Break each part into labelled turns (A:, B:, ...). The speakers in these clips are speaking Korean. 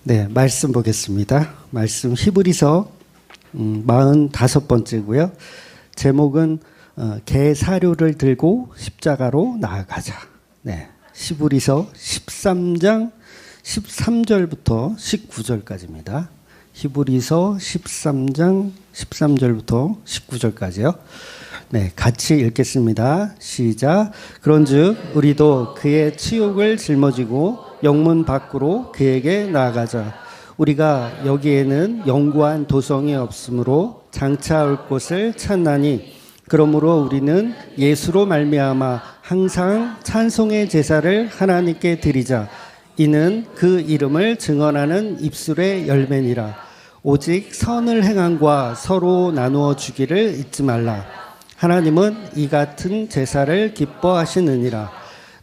A: 네, 말씀 보겠습니다. 말씀 히브리서 45번째고요. 제목은 개 사료를 들고 십자가로 나아가자. 네, 히브리서 13장 13절부터 19절까지입니다. 히브리서 13장 13절부터 19절까지요. 네, 같이 읽겠습니다. 시작. 그런즉 우리도 그의 치욕을 짊어지고 영문 밖으로 그에게 나아가자. 우리가 여기에는 영구한 도성이 없으므로 장차 올 곳을 찾나니 그러므로 우리는 예수로 말미암아 항상 찬송의 제사를 하나님께 드리자. 이는 그 이름을 증언하는 입술의 열매니라. 오직 선을 행함과 서로 나누어 주기를 잊지 말라. 하나님은 이 같은 제사를 기뻐하시느니라.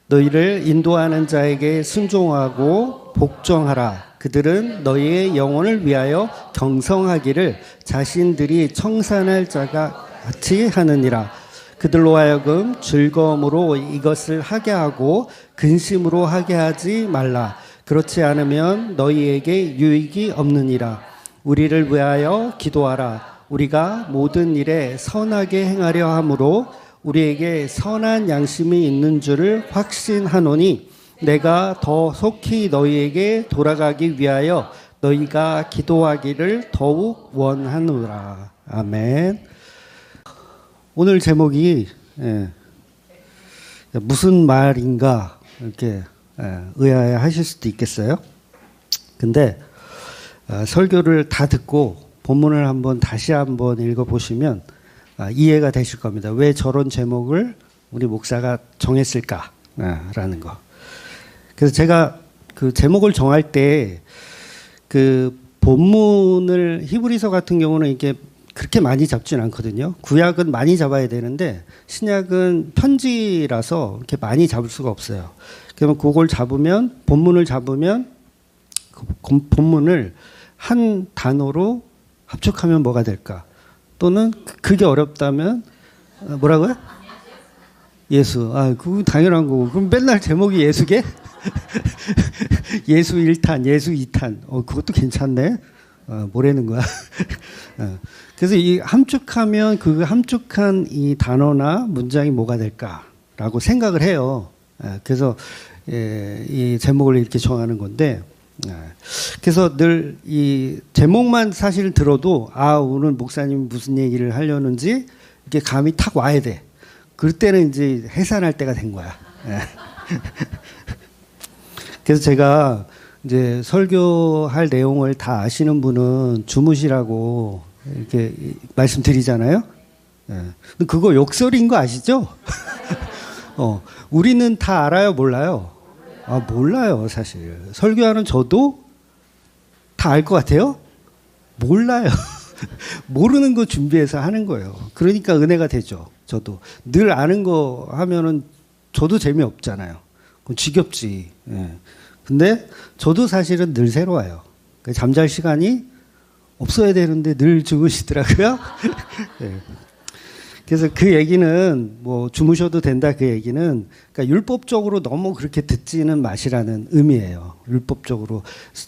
A: 너희를 인도하는 자에게 순종하고 복종하라. 그들은 너희의 영혼을 위하여 경성하기를 자신들이 청산할 자가 같이 하느니라. 그들로 하여금 즐거움으로 이것을 하게 하고 근심으로 하게 하지 말라. 그렇지 않으면 너희에게 유익이 없느니라. 우리를 위하여 기도하라. 우리가 모든 일에 선하게 행하려 함으로 우리에게 선한 양심이 있는 줄을 확신하노니 내가 더 속히 너희에게 돌아가기 위하여 너희가 기도하기를 더욱 원하노라. 아멘. 오늘 제목이 무슨 말인가 이렇게 의아해하실 수도 있겠어요. 근데 설교를 다 듣고 본문을 다시 한번 읽어보시면 이해가 되실 겁니다. 왜 저런 제목을 우리 목사가 정했을까라는 거. 그래서 제가 그 제목을 정할 때 그 본문을 히브리서 같은 경우는 이게 그렇게 많이 잡지는 않거든요. 구약은 많이 잡아야 되는데 신약은 편지라서 이렇게 많이 잡을 수가 없어요. 그러면 그걸 잡으면 본문을 잡으면 그 본문을 한 단어로 합축하면 뭐가 될까? 또는 그게 어렵다면 뭐라고요? 예수. 그거 당연한 거고. 그럼 맨날 제목이 예수게? 예수 1탄, 예수 2탄. 그것도 괜찮네. 뭐라는 거야? 그래서 이 함축하면 그 함축한 이 단어나 문장이 뭐가 될까라고 생각을 해요. 그래서 이 제목을 이렇게 정하는 건데, 그래서 늘 이 제목만 사실 들어도 오늘 목사님이 무슨 얘기를 하려는지 이렇게 감이 탁 와야 돼. 그럴 때는 이제 해산할 때가 된 거야. 그래서 제가 이제 설교할 내용을 다 아시는 분은 주무시라고 이렇게 말씀드리잖아요. 근데 그거 욕설인 거 아시죠? 우리는 다 알아요, 몰라요? 몰라요, 사실. 설교하는 저도 다 알 것 같아요? 몰라요. 모르는 거 준비해서 하는 거예요. 그러니까 은혜가 되죠, 저도. 늘 아는 거 하면은 저도 재미없잖아요. 그럼 지겹지. 근데 저도 사실은 늘 새로워요. 잠잘 시간이 없어야 되는데 늘 주무시더라고요. 네. 그래서 그 얘기는 뭐 주무셔도 된다 그 얘기는 그러니까 율법적으로 너무 그렇게 듣지는 마시라는 의미예요. 율법적으로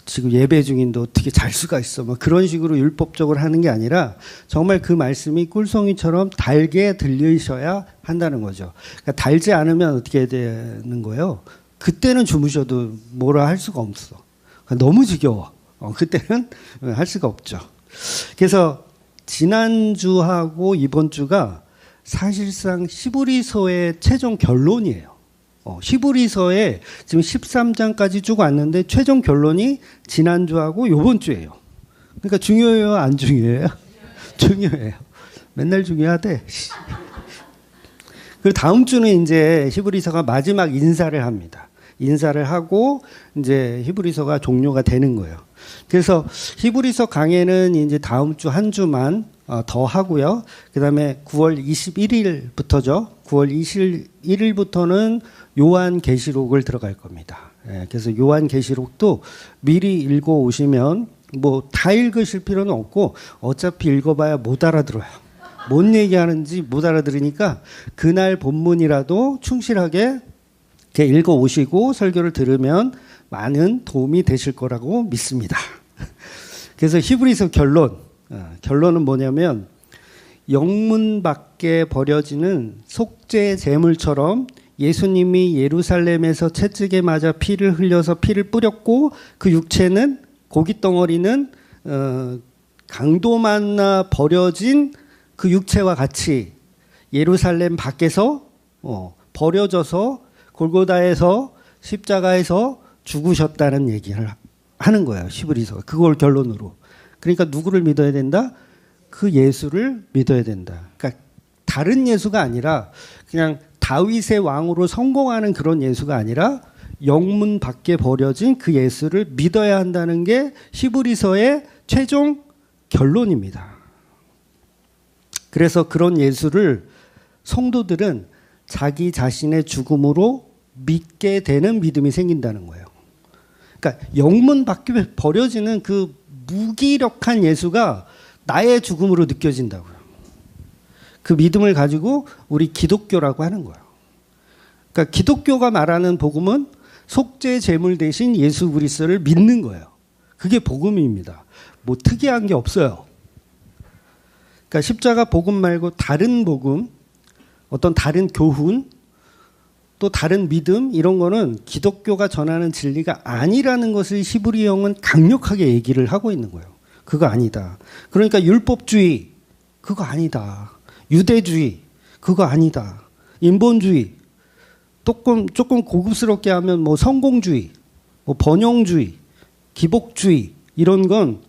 A: 지금 예배 중인데 어떻게 잘 수가 있어 막 그런 식으로 율법적으로 하는 게 아니라 정말 그 말씀이 꿀송이처럼 달게 들리셔야 한다는 거죠. 그러니까 달지 않으면 어떻게 해야 되는 거예요? 그때는 주무셔도 뭐라 할 수가 없어. 그러니까 너무 지겨워. 그때는 할 수가 없죠. 그래서 지난주하고 이번 주가 사실상 히브리서의 최종 결론이에요. 히브리서에 지금 13장까지 쭉 왔는데 최종 결론이 지난주하고 이번 주예요. 그러니까 중요해요, 안 중요해요? 중요해요. 맨날 중요하대. 그리고 다음 주는 이제 히브리서가 마지막 인사를 합니다. 인사를 하고 이제 히브리서가 종료가 되는 거예요. 그래서 히브리서 강해는 이제 다음 주 한 주만 더 하고요. 그 다음에 9월 21일부터죠. 9월 21일부터는 요한계시록을 들어갈 겁니다. 그래서 요한계시록도 미리 읽어 오시면 뭐 다 읽으실 필요는 없고 어차피 읽어봐야 못 알아들어요. 뭔 얘기하는지 못 알아들으니까 그날 본문이라도 충실하게 이렇게 읽어 오시고 설교를 들으면 많은 도움이 되실 거라고 믿습니다. 그래서 히브리서 결론은 뭐냐면 영문 밖에 버려지는 속죄 제물처럼 예수님이 예루살렘에서 채찍에 맞아 피를 흘려서 피를 뿌렸고 그 육체는 고기 덩어리는 강도 만나 버려진 그 육체와 같이 예루살렘 밖에서 버려져서 골고다에서 십자가에서 죽으셨다는 얘기를 하는 거예요. 히브리서. 그걸 결론으로. 그러니까 누구를 믿어야 된다? 그 예수를 믿어야 된다. 그러니까 다른 예수가 아니라 그냥 다윗의 왕으로 성공하는 그런 예수가 아니라 영문 밖에 버려진 그 예수를 믿어야 한다는 게 히브리서의 최종 결론입니다. 그래서 그런 예수를 성도들은 자기 자신의 죽음으로 믿게 되는 믿음이 생긴다는 거예요. 그러니까 영문 밖에 버려지는 그 무기력한 예수가 나의 죽음으로 느껴진다고요. 그 믿음을 가지고 우리 기독교라고 하는 거예요. 그러니까 기독교가 말하는 복음은 속죄 제물 대신 예수 그리스도를 믿는 거예요. 그게 복음입니다. 뭐 특이한 게 없어요. 그러니까 십자가 복음 말고 다른 복음, 어떤 다른 교훈, 또 다른 믿음 이런 거는 기독교가 전하는 진리가 아니라는 것을 히브리형은 강력하게 얘기를 하고 있는 거예요. 그거 아니다. 그러니까 율법주의 그거 아니다. 유대주의 그거 아니다. 인본주의 조금 고급스럽게 하면 뭐 성공주의, 뭐 번영주의, 기복주의 이런 건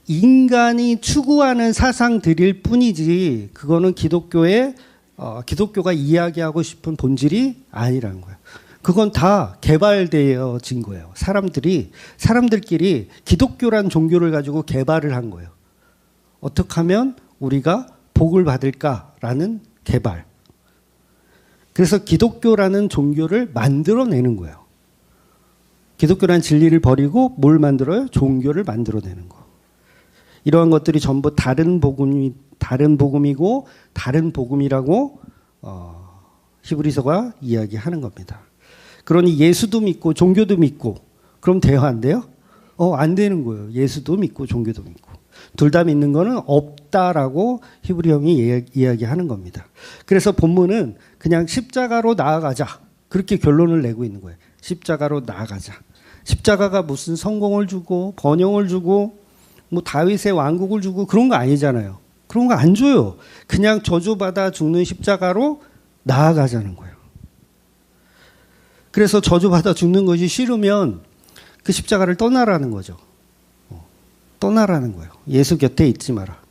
A: 인간이 추구하는 사상들일 뿐이지 그거는 기독교가 이야기하고 싶은 본질이 아니라는 거예요. 그건 다 개발되어진 거예요. 사람들끼리 기독교란 종교를 가지고 개발을 한 거예요. 어떻게 하면 우리가 복을 받을까라는 개발. 그래서 기독교라는 종교를 만들어내는 거예요. 기독교라는 진리를 버리고 뭘 만들어요? 종교를 만들어내는 거. 이러한 것들이 전부 다른 복음이고 다른 복음이라고 히브리서가 이야기하는 겁니다. 그러니 예수도 믿고 종교도 믿고 그럼 돼요, 안 돼요? 안 되는 거예요. 예수도 믿고 종교도 믿고. 둘 다 믿는 거는 없다라고 히브리형이 이야기하는 겁니다. 그래서 본문은 그냥 십자가로 나아가자. 그렇게 결론을 내고 있는 거예요. 십자가로 나아가자. 십자가가 무슨 성공을 주고 번영을 주고 뭐 다윗의 왕국을 주고 그런 거 아니잖아요. 그런 거 안 줘요. 그냥 저주받아 죽는 십자가로 나아가자는 거예요. 그래서 저주받아 죽는 것이 싫으면 그 십자가를 떠나라는 거죠. 떠나라는 거예요. 예수 곁에 있지 마라.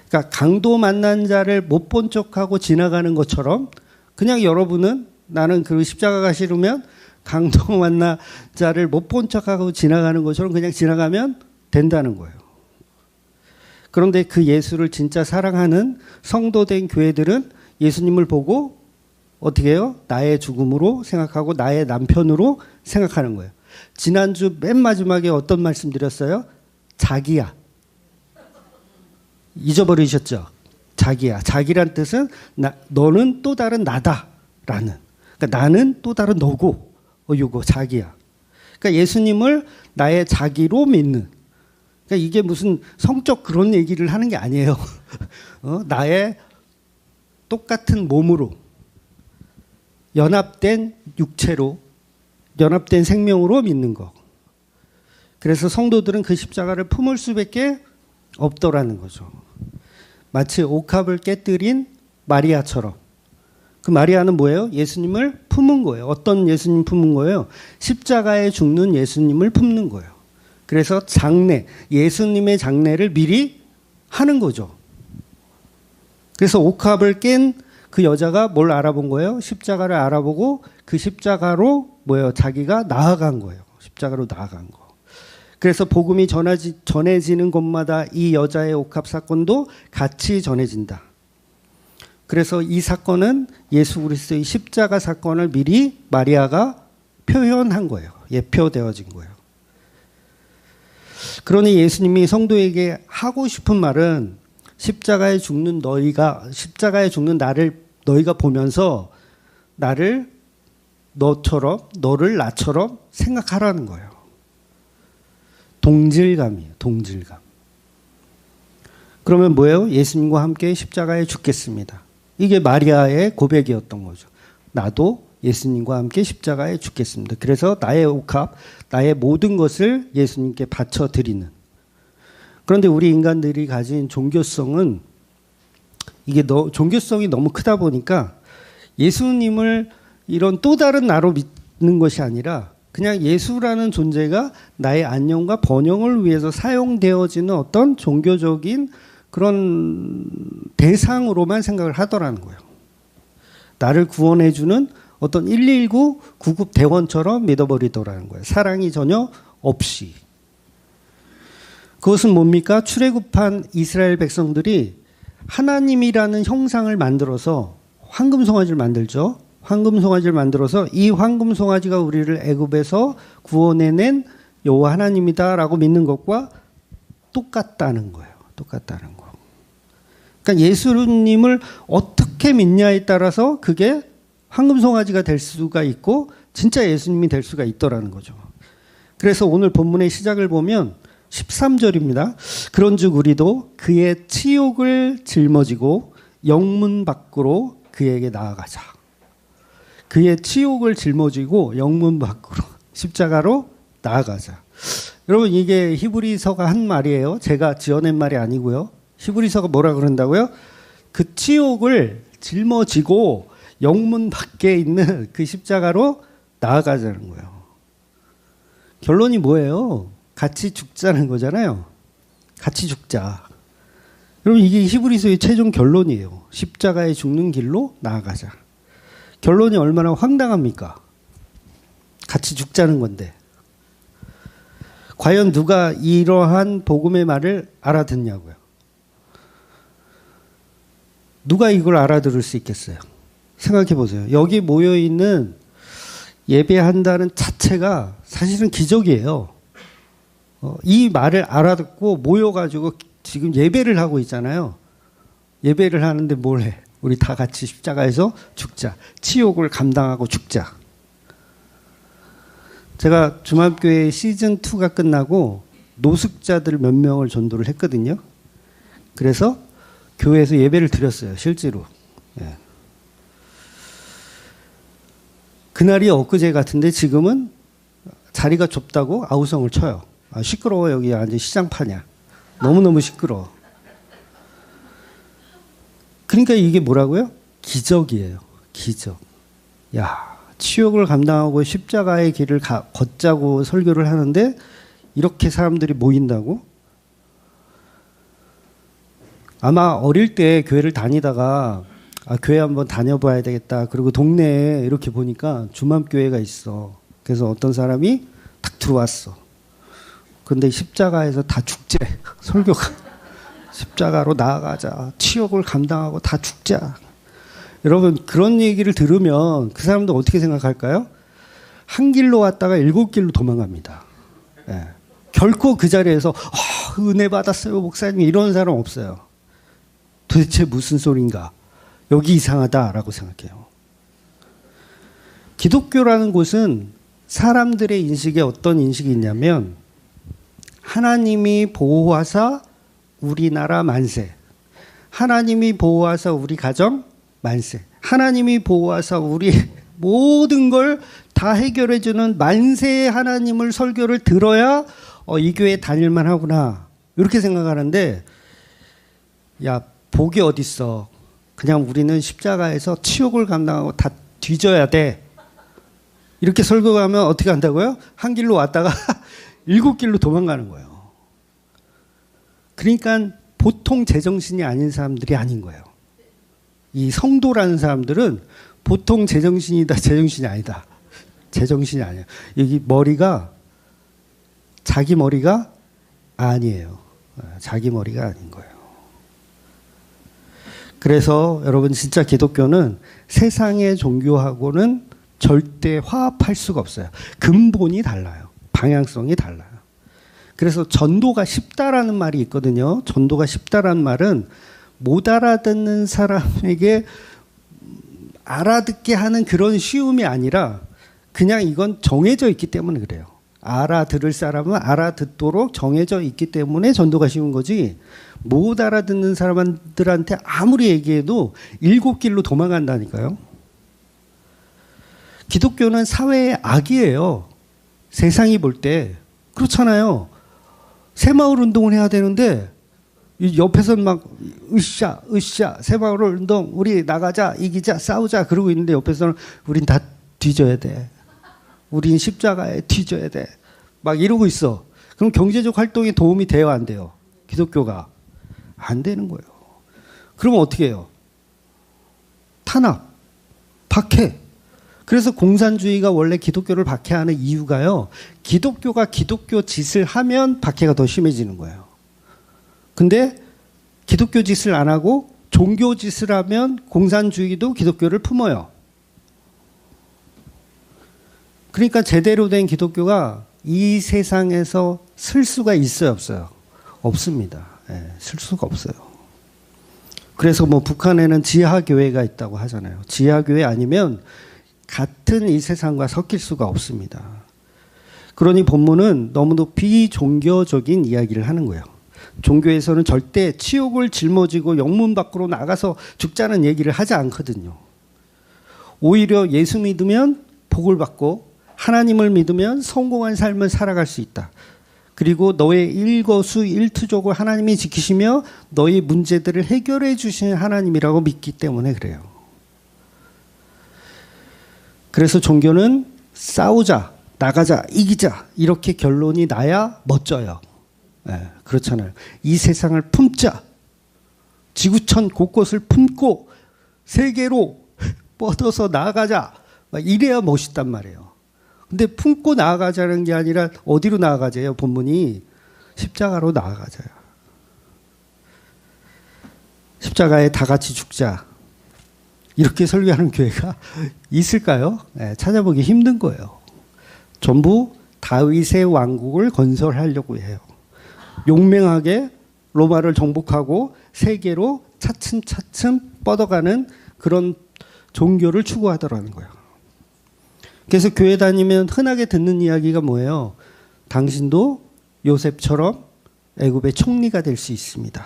A: 그러니까 강도 만난 자를 못 본 척하고 지나가는 것처럼 그냥 여러분은 나는 그 십자가가 싫으면 강도 만난 자를 못 본 척하고 지나가는 것처럼 그냥 지나가면 된다는 거예요. 그런데 그 예수를 진짜 사랑하는 성도된 교회들은 예수님을 보고 어떻게 해요? 나의 죽음으로 생각하고 나의 남편으로 생각하는 거예요. 지난주 맨 마지막에 어떤 말씀 드렸어요? 자기야. 잊어버리셨죠? 자기야. 자기란 뜻은 너는 또 다른 나다라는. 그러니까 나는 또 다른 너고 이거 자기야. 그러니까 예수님을 나의 자기로 믿는. 그러니까 이게 무슨 성적 그런 얘기를 하는 게 아니에요. 나의 똑같은 몸으로 연합된 육체로 연합된 생명으로 믿는 거. 그래서 성도들은 그 십자가를 품을 수밖에 없더라는 거죠. 마치 옥합을 깨뜨린 마리아처럼. 그 마리아는 뭐예요? 예수님을 품은 거예요. 어떤 예수님 품은 거예요? 십자가에 죽는 예수님을 품는 거예요. 그래서 예수님의 장례를 미리 하는 거죠. 그래서 옥합을 깬 그 여자가 뭘 알아본 거예요? 십자가를 알아보고 그 십자가로 자기가 나아간 거예요. 십자가로 나아간 거. 그래서 복음이 전해지는 곳마다 이 여자의 옥합 사건도 같이 전해진다. 그래서 이 사건은 예수 그리스도의 십자가 사건을 미리 마리아가 표현한 거예요. 예표되어진 거예요. 그러니 예수님이 성도에게 하고 싶은 말은 십자가에 죽는 나를 너희가 보면서 나를 너를 나처럼 생각하라는 거예요. 동질감이에요. 동질감. 그러면 뭐예요? 예수님과 함께 십자가에 죽겠습니다. 이게 마리아의 고백이었던 거죠. 나도 예수님과 함께 십자가에 죽겠습니다. 그래서 나의 옥합, 나의 모든 것을 예수님께 바쳐드리는. 그런데 우리 인간들이 가진 종교성은 이게 종교성이 너무 크다 보니까 예수님을 이런 또 다른 나로 믿는 것이 아니라 그냥 예수라는 존재가 나의 안녕과 번영을 위해서 사용되어지는 어떤 종교적인 그런 대상으로만 생각을 하더라는 거예요. 나를 구원해주는 어떤 119 구급 대원처럼 믿어버리더라는 거예요. 사랑이 전혀 없이. 그것은 뭡니까? 출애굽한 이스라엘 백성들이 하나님이라는 형상을 만들어서 황금송아지를 만들죠. 황금송아지를 만들어서 이 황금송아지가 우리를 애굽에서 구원해낸 여호와 하나님이다라고 믿는 것과 똑같다는 거예요. 똑같다는 거. 그러니까 예수님을 어떻게 믿냐에 따라서 그게 황금송아지가 될 수가 있고 진짜 예수님이 될 수가 있더라는 거죠. 그래서 오늘 본문의 시작을 보면 13절입니다. 그런즉 우리도 그의 치욕을 짊어지고 영문 밖으로 그에게 나아가자. 그의 치욕을 짊어지고 영문 밖으로 십자가로 나아가자. 여러분 이게 히브리서가 한 말이에요. 제가 지어낸 말이 아니고요. 히브리서가 뭐라 그런다고요? 그 치욕을 짊어지고 영문 밖에 있는 그 십자가로 나아가자는 거예요. 결론이 뭐예요? 같이 죽자는 거잖아요. 같이 죽자. 여러분 이게 히브리서의 최종 결론이에요. 십자가에 죽는 길로 나아가자. 결론이 얼마나 황당합니까? 같이 죽자는 건데. 과연 누가 이러한 복음의 말을 알아듣냐고요. 누가 이걸 알아들을 수 있겠어요? 생각해 보세요. 여기 모여있는 예배한다는 자체가 사실은 기적이에요. 이 말을 알아듣고 모여가지고 지금 예배를 하고 있잖아요. 예배를 하는데 뭘 해? 우리 다 같이 십자가에서 죽자. 치욕을 감당하고 죽자. 제가 주말교회 시즌2가 끝나고 노숙자들 몇 명을 전도를 했거든요. 그래서 교회에서 예배를 드렸어요. 실제로. 예. 그날이 엊그제 같은데 지금은 자리가 좁다고 아우성을 쳐요. 아, 시끄러워. 여기 완전 시장파냐. 너무너무 시끄러워. 그러니까 이게 뭐라고요? 기적이에요. 기적. 야, 치욕을 감당하고 십자가의 길을 걷자고 설교를 하는데 이렇게 사람들이 모인다고? 아마 어릴 때 교회를 다니다가 교회 한번 다녀봐야 되겠다. 그리고 동네에 이렇게 보니까 주맘교회가 있어. 그래서 어떤 사람이 딱 들어왔어. 근데 십자가에서 다 죽재. 설교가. 십자가로 나아가자. 치욕을 감당하고 다 죽자. 여러분 그런 얘기를 들으면 그 사람도 어떻게 생각할까요? 한 길로 왔다가 7길로 도망갑니다. 예. 결코 그 자리에서 은혜 받았어요 목사님 이런 사람 없어요. 도대체 무슨 소린가? 여기 이상하다라고 생각해요. 기독교라는 곳은 사람들의 인식에 어떤 인식이 있냐면 하나님이 보호하사 우리나라 만세. 하나님이 보호하사 우리 가정 만세. 하나님이 보호하사 우리 모든 걸 다 해결해주는 만세의 하나님을 설교를 들어야 이 교회 다닐만 하구나. 이렇게 생각하는데 야 복이 어딨어. 그냥 우리는 십자가에서 치욕을 감당하고 다 뒤져야 돼. 이렇게 설교하면 어떻게 한다고요? 한 길로 왔다가 7길로 도망가는 거예요. 그러니까 보통 제정신이 아닌 사람들이 아닌 거예요. 이 성도라는 사람들은 보통 제정신이다, 제정신이 아니다. 제정신이 아니에요. 여기 머리가 자기 머리가 아니에요. 자기 머리가 아닌 거예요. 그래서 여러분 진짜 기독교는 세상의 종교하고는 절대 화합할 수가 없어요. 근본이 달라요. 방향성이 달라요. 그래서 전도가 쉽다라는 말이 있거든요. 전도가 쉽다라는 말은 못 알아듣는 사람에게 알아듣게 하는 그런 쉬움이 아니라 그냥 이건 정해져 있기 때문에 그래요. 알아들을 사람은 알아듣도록 정해져 있기 때문에 전도가 쉬운 거지, 못 알아듣는 사람들한테 아무리 얘기해도 일곱 길로 도망간다니까요. 기독교는 사회의 악이에요. 세상이 볼 때. 그렇잖아요. 새마을 운동을 해야 되는데 옆에서는 막 으쌰 새마을 운동 우리 나가자 이기자 싸우자 그러고 있는데 옆에서는 우린 다 뒤져야 돼. 우린 십자가에 뒤져야 돼. 막 이러고 있어. 그럼 경제적 활동에 도움이 돼요, 안 돼요? 기독교가. 안 되는 거예요. 그러면 어떻게 해요? 탄압, 박해. 그래서 공산주의가 원래 기독교를 박해하는 이유가요, 기독교가 기독교 짓을 하면 박해가 더 심해지는 거예요. 근데 기독교 짓을 안 하고 종교 짓을 하면 공산주의도 기독교를 품어요. 그러니까 제대로 된 기독교가 이 세상에서 쓸 수가 있어요, 없어요? 없습니다. 예, 쓸 수가 없어요. 그래서 뭐 북한에는 지하교회가 있다고 하잖아요. 지하교회 아니면 같은 이 세상과 섞일 수가 없습니다. 그러니 본문은 너무도 비종교적인 이야기를 하는 거예요. 종교에서는 절대 치욕을 짊어지고 영문 밖으로 나가서 죽자는 얘기를 하지 않거든요. 오히려 예수 믿으면 복을 받고 하나님을 믿으면 성공한 삶을 살아갈 수 있다. 그리고 너의 일거수일투족을 하나님이 지키시며 너의 문제들을 해결해 주시는 하나님이라고 믿기 때문에 그래요. 그래서 종교는 싸우자, 나가자, 이기자 이렇게 결론이 나야 멋져요. 네, 그렇잖아요. 이 세상을 품자. 지구촌 곳곳을 품고 세계로 뻗어서 나아가자. 막 이래야 멋있단 말이에요. 근데 품고 나아가자는 게 아니라 어디로 나아가자요? 본문이 십자가로 나아가자요. 십자가에 다 같이 죽자. 이렇게 설교하는 교회가 있을까요? 네, 찾아보기 힘든 거예요. 전부 다윗의 왕국을 건설하려고 해요. 용맹하게 로마를 정복하고 세계로 차츰차츰 뻗어가는 그런 종교를 추구하더라는 거예요. 그래서 교회 다니면 흔하게 듣는 이야기가 뭐예요? 당신도 요셉처럼 애굽의 총리가 될 수 있습니다.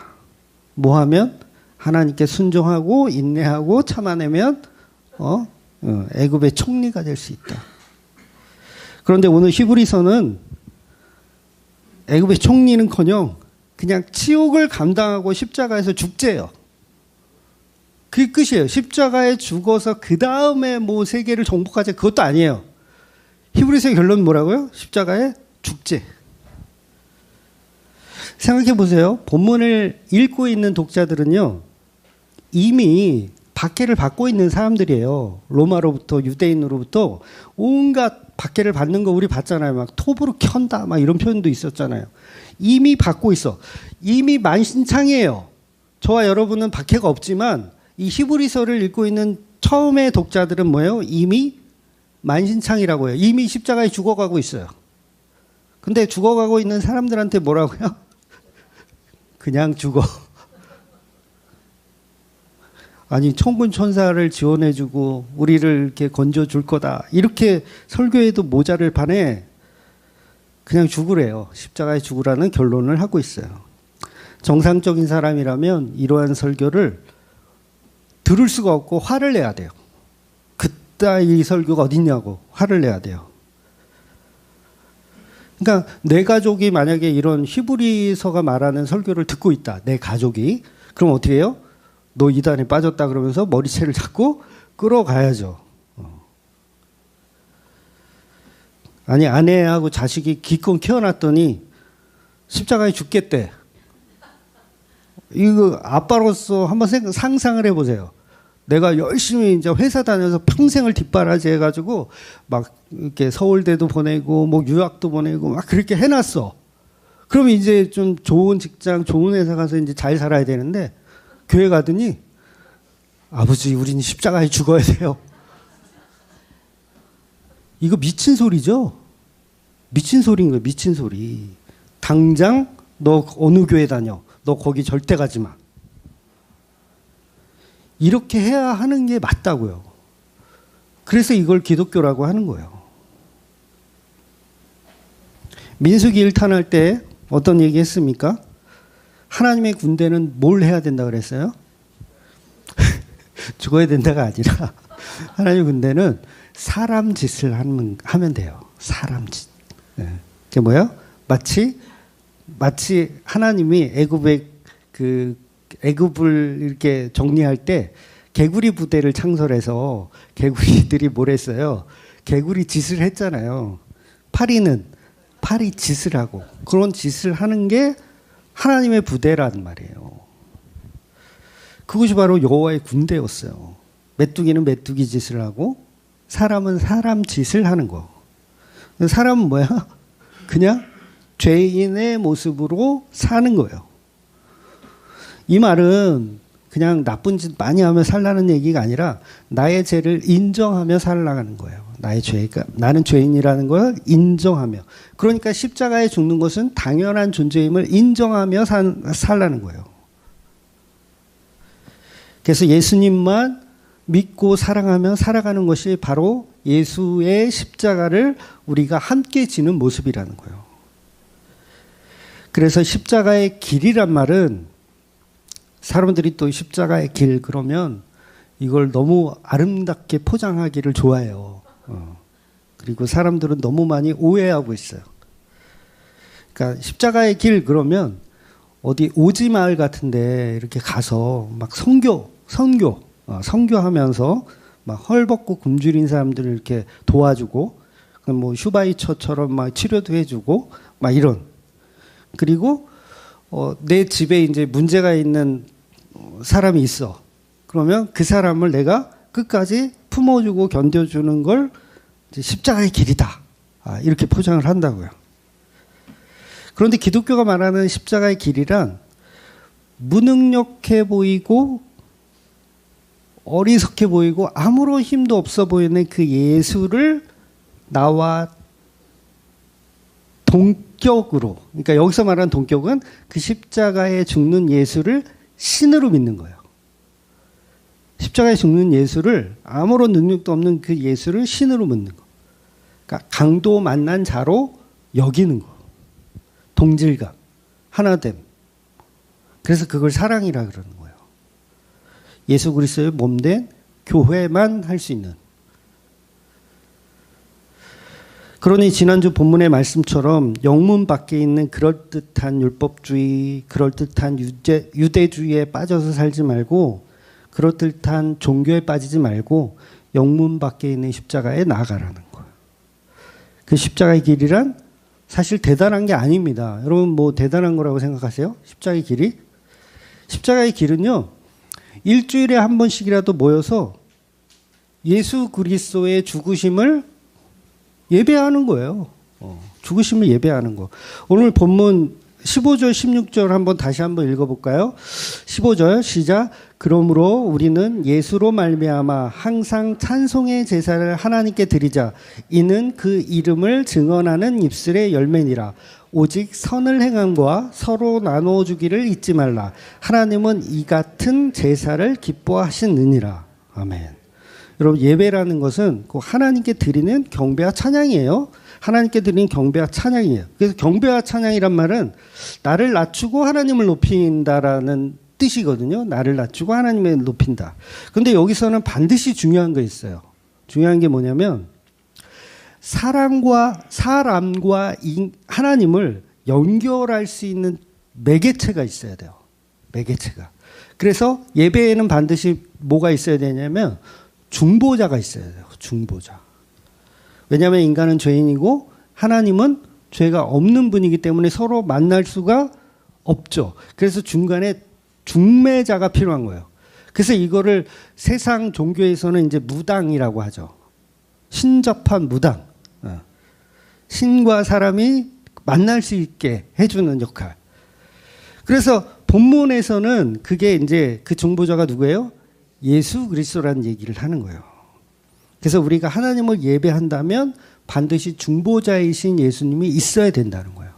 A: 뭐 하면? 하나님께 순종하고 인내하고 참아내면 애굽의 총리가 될 수 있다. 그런데 오늘 히브리서는 애굽의 총리는커녕 그냥 치욕을 감당하고 십자가에서 죽재요. 그게 끝이에요. 십자가에 죽어서 그 다음에 뭐 세계를 정복하자 그것도 아니에요. 히브리서의 결론은 뭐라고요? 십자가에 죽재. 생각해 보세요. 본문을 읽고 있는 독자들은요, 이미 박해를 받고 있는 사람들이에요. 로마로부터 유대인으로부터 온갖 박해를 받는 거 우리 봤잖아요. 막 톱으로 켠다 막 이런 표현도 있었잖아요. 이미 받고 있어. 이미 만신창이에요. 저와 여러분은 박해가 없지만 이 히브리서를 읽고 있는 처음의 독자들은 뭐예요? 이미 만신창이라고 해요. 이미 십자가에 죽어가고 있어요. 근데 죽어가고 있는 사람들한테 뭐라고요? 그냥 죽어. 아니 천군 천사를 지원해주고 우리를 이렇게 건져줄 거다 이렇게 설교해도 모자를 판에 그냥 죽으래요. 십자가에 죽으라는 결론을 하고 있어요. 정상적인 사람이라면 이러한 설교를 들을 수가 없고 화를 내야 돼요. 그따위 설교가 어딨냐고 화를 내야 돼요. 그러니까 내 가족이 만약에 이런 히브리서가 말하는 설교를 듣고 있다. 내 가족이. 그럼 어떻게 해요? 너 이단에 빠졌다 그러면서 머리채를 잡고 끌어가야죠. 아니 아내하고 자식이 기껏 키워놨더니 십자가에 죽겠대. 이거 아빠로서 한번 상상을 해보세요. 내가 열심히 이제 회사 다녀서 평생을 뒷바라지 해가지고 막 이렇게 서울대도 보내고 뭐 유학도 보내고 막 그렇게 해놨어. 그럼 이제 좀 좋은 직장, 좋은 회사 가서 이제 잘 살아야 되는데 교회 가더니 아버지 우리는 십자가에 죽어야 돼요. 이거 미친 소리죠? 미친 소리인 거예요. 미친 소리. 당장 너 어느 교회 다녀. 너 거기 절대 가지 마. 이렇게 해야 하는 게 맞다고요. 그래서 이걸 기독교라고 하는 거예요. 민수기 1탄 할 때 어떤 얘기 했습니까? 하나님의 군대는 뭘 해야 된다 그랬어요? 죽어야 된다가 아니라 하나님의 군대는 사람 짓을 하면 돼요. 사람 짓. 네. 그게 뭐예요? 마치 하나님이 애굽을 이렇게 정리할 때 개구리 부대를 창설해서 개구리들이 뭘 했어요? 개구리 짓을 했잖아요. 파리 짓을 하고 그런 짓을 하는 게 하나님의 부대란 말이에요. 그것이 바로 여호와의 군대였어요. 메뚜기는 메뚜기 짓을 하고 사람은 사람 짓을 하는 거. 사람은 뭐야? 그냥 죄인의 모습으로 사는 거예요. 이 말은 그냥 나쁜 짓 많이 하며 살라는 얘기가 아니라 나의 죄를 인정하며 살아가는 거예요. 나는 죄인이라는 걸 인정하며. 그러니까 십자가에 죽는 것은 당연한 존재임을 인정하며 살라는 거예요. 그래서 예수님만 믿고 사랑하며 살아가는 것이 바로 예수의 십자가를 우리가 함께 지는 모습이라는 거예요. 그래서 십자가의 길이란 말은 사람들이 또 십자가의 길 그러면 이걸 너무 아름답게 포장하기를 좋아해요. 그리고 사람들은 너무 많이 오해하고 있어요. 그러니까 십자가의 길 그러면 어디 오지 마을 같은데 이렇게 가서 막 선교하면서 막 헐벗고 굶주린 사람들을 이렇게 도와주고, 뭐 슈바이처처럼 막 치료도 해주고 막 이런. 그리고 내 집에 이제 문제가 있는 사람이 있어. 그러면 그 사람을 내가 끝까지 품어주고 견뎌주는 걸 이제 십자가의 길이다. 이렇게 포장을 한다고요. 그런데 기독교가 말하는 십자가의 길이란 무능력해 보이고 어리석해 보이고 아무런 힘도 없어 보이는 그 예수를 나와 동격으로, 그러니까 여기서 말하는 동격은 그 십자가에 죽는 예수를 신으로 믿는 거예요. 십자가에 죽는 예수를, 아무런 능력도 없는 그 예수를 신으로 믿는 거. 그러니까 강도 만난 자로 여기는 거. 동질감, 하나됨. 그래서 그걸 사랑이라 그러는 거예요. 예수 그리스도의 몸된 교회만 할 수 있는. 그러니 지난주 본문의 말씀처럼 영문 밖에 있는 그럴듯한 율법주의, 그럴듯한 유대주의에 빠져서 살지 말고, 그럴듯한 종교에 빠지지 말고 영문 밖에 있는 십자가에 나아가라는 거예요. 그 십자가의 길이란 사실 대단한 게 아닙니다. 여러분 뭐 대단한 거라고 생각하세요? 십자가의 길이? 십자가의 길은요, 일주일에 한 번씩이라도 모여서 예수 그리스도의 죽으심을 예배하는 거예요. 죽으심을 예배하는 거. 오늘 본문 15절 16절 한번 다시 한번 읽어볼까요? 15절 시작. 그러므로 우리는 예수로 말미암아 항상 찬송의 제사를 하나님께 드리자. 이는 그 이름을 증언하는 입술의 열매니라. 오직 선을 행함과 서로 나누어 주기를 잊지 말라. 하나님은 이 같은 제사를 기뻐하시느니라. 아멘. 여러분, 예배라는 것은 하나님께 드리는 경배와 찬양이에요. 하나님께 드리는 경배와 찬양이에요. 그래서 경배와 찬양이란 말은 나를 낮추고 하나님을 높인다라는 뜻이거든요. 나를 낮추고 하나님을 높인다. 그런데 여기서는 반드시 중요한 거 있어요. 중요한 게 뭐냐면 사람과 하나님을 연결할 수 있는 매개체가 있어야 돼요. 매개체가. 그래서 예배에는 반드시 뭐가 있어야 되냐면 중보자가 있어야 돼요. 중보자. 왜냐하면 인간은 죄인이고 하나님은 죄가 없는 분이기 때문에 서로 만날 수가 없죠. 그래서 중간에 중매자가 필요한 거예요. 그래서 이거를 세상 종교에서는 이제 무당이라고 하죠. 신접한 무당. 신과 사람이 만날 수 있게 해주는 역할. 그래서 본문에서는 그게 이제 그 중보자가 누구예요? 예수 그리스도라는 얘기를 하는 거예요. 그래서 우리가 하나님을 예배한다면 반드시 중보자이신 예수님이 있어야 된다는 거예요.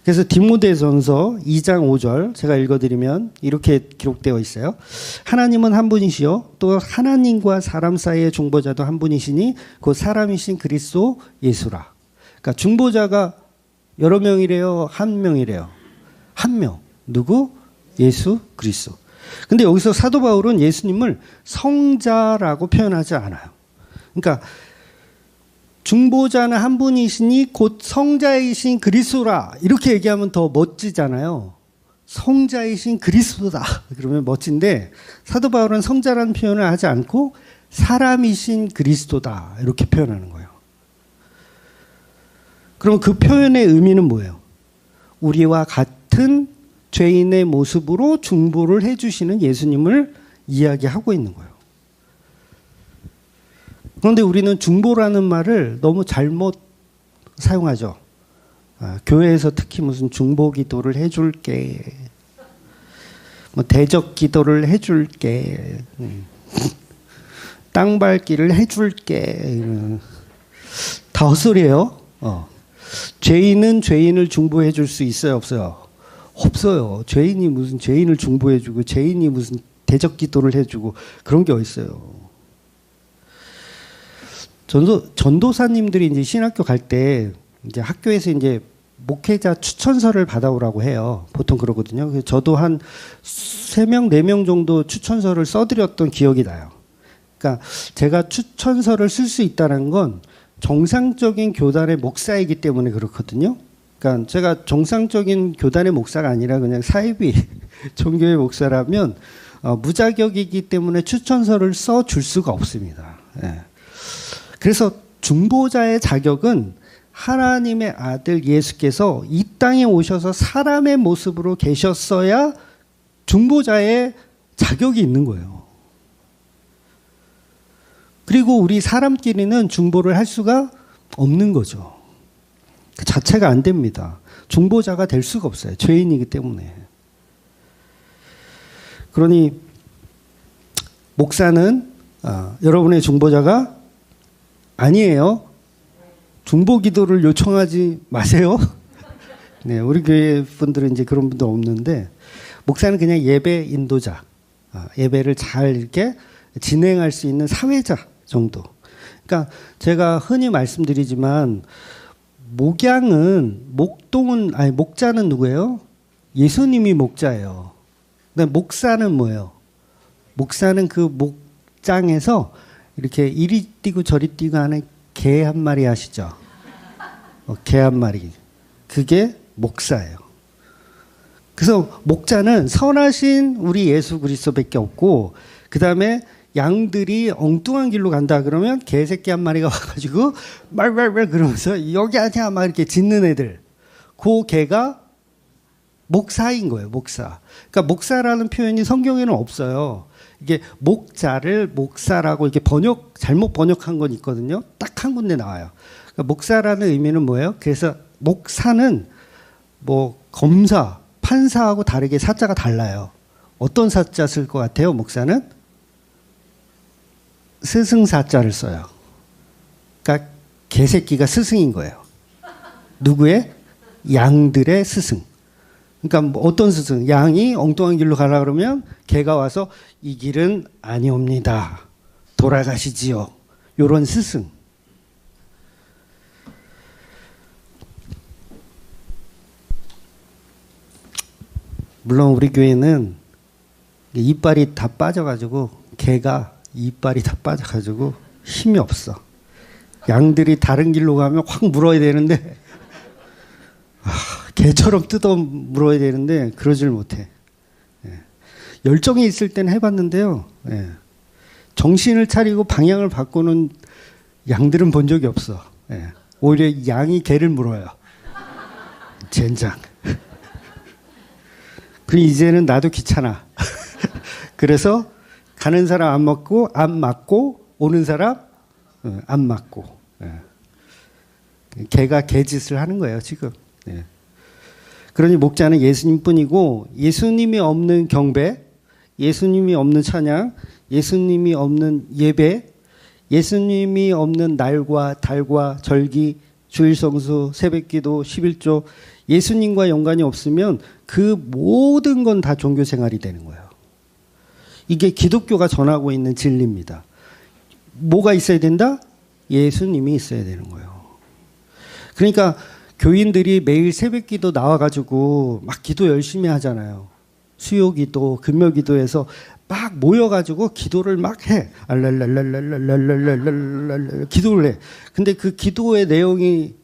A: 그래서 디모데전서 2장 5절 제가 읽어드리면 이렇게 기록되어 있어요. 하나님은 한 분이시요 또 하나님과 사람 사이의 중보자도 한 분이시니 그 사람이신 그리스도 예수라. 그러니까 중보자가 여러 명이래요? 한 명이래요? 한 명. 누구? 예수 그리스도. 근데 여기서 사도 바울은 예수님을 성자라고 표현하지 않아요. 그러니까 중보자는 한 분이시니 곧 성자이신 그리스도라 이렇게 얘기하면 더 멋지잖아요. 성자이신 그리스도다 그러면 멋진데 사도 바울은 성자라는 표현을 하지 않고 사람이신 그리스도다 이렇게 표현하는 거예요. 그럼 그 표현의 의미는 뭐예요? 우리와 같은 죄인의 모습으로 중보를 해주시는 예수님을 이야기하고 있는 거예요. 그런데 우리는 중보라는 말을 너무 잘못 사용하죠. 교회에서 특히 무슨 중보 기도를 해줄게, 뭐 대적 기도를 해줄게, 땅 밟기를 해줄게, 다 헛소리예요. 죄인은 죄인을 중보해 줄 수 있어요, 없어요? 없어요. 죄인이 무슨 죄인을 중보해 주고 죄인이 무슨 대적 기도를 해주고 그런 게 어딨어요. 전도사님들이 이제 신학교 갈 때 이제 학교에서 이제 목회자 추천서를 받아오라고 해요. 보통 그러거든요. 그래서 저도 한 3명, 4명 정도 추천서를 써드렸던 기억이 나요. 그러니까 제가 추천서를 쓸 수 있다는 건 정상적인 교단의 목사이기 때문에 그렇거든요. 그러니까 제가 정상적인 교단의 목사가 아니라 그냥 사이비 종교의 목사라면 무자격이기 때문에 추천서를 써줄 수가 없습니다. 예. 그래서 중보자의 자격은 하나님의 아들 예수께서 이 땅에 오셔서 사람의 모습으로 계셨어야 중보자의 자격이 있는 거예요. 그리고 우리 사람끼리는 중보를 할 수가 없는 거죠. 그 자체가 안 됩니다. 중보자가 될 수가 없어요. 죄인이기 때문에. 그러니 목사는 여러분의 중보자가 아니에요. 중보 기도를 요청하지 마세요. 네, 우리 교회 분들은 이제 그런 분도 없는데 목사는 그냥 예배 인도자, 예배를 잘 이렇게 진행할 수 있는 사회자 정도. 그러니까 제가 흔히 말씀드리지만 목자는 누구예요? 예수님이 목자예요. 근데 목사는 뭐예요? 목사는 그 목장에서 이렇게 이리 뛰고 저리 뛰고 하는 개 한 마리 아시죠? 개 한 마리. 그게 목사예요. 그래서 목자는 선하신 우리 예수 그리스도밖에 없고 그 다음에 양들이 엉뚱한 길로 간다 그러면 개새끼 한 마리가 와가지고 말말말 그러면서 여기 아니야 막 이렇게 짖는 애들. 그 개가 목사인 거예요. 목사. 그러니까 목사라는 표현이 성경에는 없어요. 이게 목자를 목사라고 이렇게 잘못 번역한 건 있거든요. 딱 한 군데 나와요. 그러니까 목사라는 의미는 뭐예요? 그래서 목사는 뭐 검사, 판사하고 다르게 사자가 달라요. 어떤 사자 쓸 것 같아요? 목사는 스승사자를 써요. 그러니까 개새끼가 스승인 거예요. 누구의? 양들의 스승. 그러니까 뭐 어떤 스승? 양이 엉뚱한 길로 가라 그러면 개가 와서 이 길은 아니옵니다. 돌아가시지요. 요런 스승. 물론 우리 교회는 이빨이 다 빠져가지고 개가 이빨이 다 빠져가지고 힘이 없어. 양들이 다른 길로 가면 확 물어야 되는데 개처럼 뜯어 물어야 되는데 그러질 못해. 열정이 있을 때는 해봤는데요. 정신을 차리고 방향을 바꾸는 양들은 본 적이 없어. 오히려 양이 개를 물어요. 젠장. 그럼 이제는 나도 귀찮아. 그래서 가는 사람 안 맞고 오는 사람 안 맞고. 개가 개짓을 하는 거예요 지금. 그러니 목자는 예수님뿐이고 예수님이 없는 경배, 예수님이 없는 찬양, 예수님이 없는 예배, 예수님이 없는 날과 달과 절기, 주일성수, 새벽기도, 11조 예수님과 연관이 없으면 그 모든 건 다 종교생활이 되는 거예요. 이게 기독교가 전하고 있는 진리입니다. 뭐가 있어야 된다? 예수님이 있어야 되는 거예요. 그러니까 교인들이 매일 새벽기도 나와가지고 막 기도 열심히 하잖아요. 수요기도, 금요기도에서 막 모여가지고 기도를 막 해. 알랄랄랄랄랄랄랄랄랄 기도를 해. 근데 그 기도의 내용이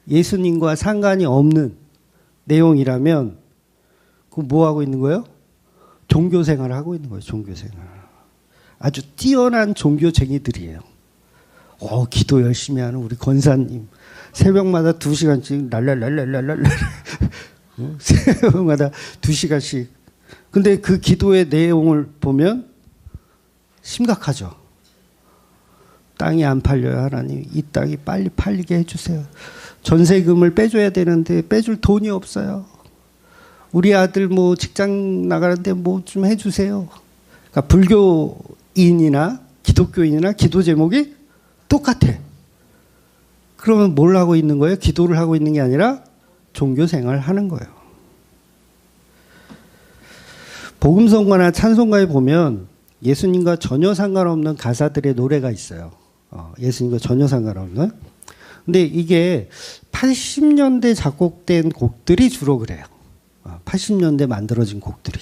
A: 예수님과 상관이 없는 내용이라면 그거 뭐 하고 있는 거예요? 종교 생활을 하고 있는 거예요. 종교 생활. 아주 뛰어난 종교쟁이들이에요. 기도 열심히 하는 우리 권사님. 새벽마다 2시간씩 랄랄랄랄랄랄 새벽마다 2시간씩. 근데 그 기도의 내용을 보면 심각하죠. 땅이 안 팔려요. 하나님 이 땅이 빨리 팔리게 해주세요. 전세금을 빼줘야 되는데 빼줄 돈이 없어요. 우리 아들 뭐 직장 나가는데 뭐 좀 해주세요. 그러니까 불교인이나 기독교인이나 기도 제목이 똑같아. 그러면 뭘 하고 있는 거예요? 기도를 하고 있는 게 아니라 종교 생활을 하는 거예요. 복음성가나 찬송가에 보면 예수님과 전혀 상관없는 가사들의 노래가 있어요. 예수님과 전혀 상관없는. 근데 이게 80년대 작곡된 곡들이 주로 그래요. 80년대 만들어진 곡들이.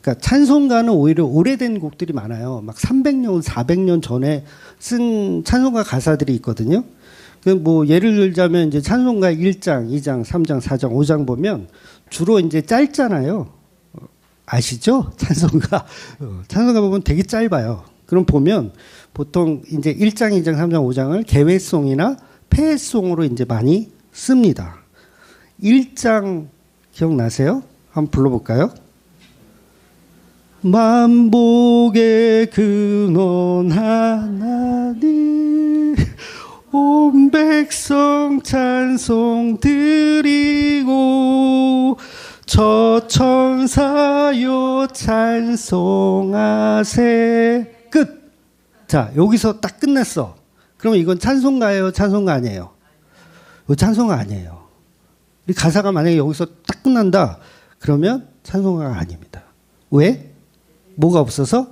A: 그러니까 찬송가는 오히려 오래된 곡들이 많아요. 막 300년, 400년 전에 쓴 찬송가 가사들이 있거든요. 뭐 예를 들자면 이제 찬송가 1장, 2장, 3장, 4장, 5장 보면 주로 이제 짧잖아요. 아시죠? 찬송가. 찬송가 보면 되게 짧아요. 그럼 보면 보통 이제 1장, 2장, 3장, 5장을 개회송이나 폐회송으로 이제 많이 씁니다. 1장 기억나세요? 한번 불러볼까요? 만복의 근원 하나님 온 백성 찬송 드리고 저 천사요 찬송하세. 끝. 자, 여기서 딱 끝냈어. 그러면 이건 찬송가예요? 찬송가 아니에요? 이거 찬송가 아니에요. 이 가사가 만약에 여기서 딱 끝난다. 그러면 찬송가가 아닙니다. 왜? 뭐가 없어서?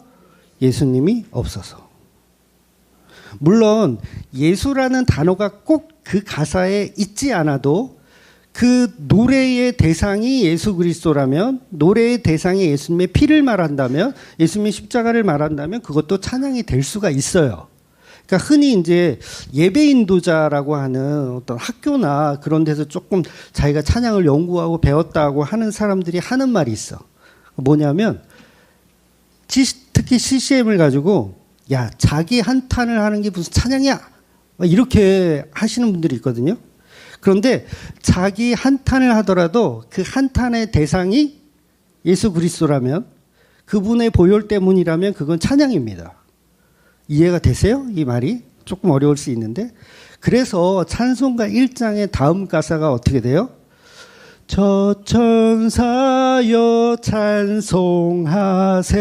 A: 예수님이 없어서. 물론 예수라는 단어가 꼭 그 가사에 있지 않아도 그 노래의 대상이 예수 그리스도라면, 노래의 대상이 예수님의 피를 말한다면, 예수님의 십자가를 말한다면 그것도 찬양이 될 수가 있어요. 그러니까 흔히 이제 예배 인도자라고 하는 어떤 학교나 그런 데서 조금 자기가 찬양을 연구하고 배웠다고 하는 사람들이 하는 말이 있어. 뭐냐면 특히 CCM을 가지고 야, 자기 한탄을 하는 게 무슨 찬양이야? 이렇게 하시는 분들이 있거든요. 그런데 자기 한탄을 하더라도 그 한탄의 대상이 예수 그리스도라면, 그분의 보혈 때문이라면 그건 찬양입니다. 이해가 되세요? 이 말이 조금 어려울 수 있는데, 그래서 찬송가 1장의 다음 가사가 어떻게 돼요? 저 천사여 찬송하세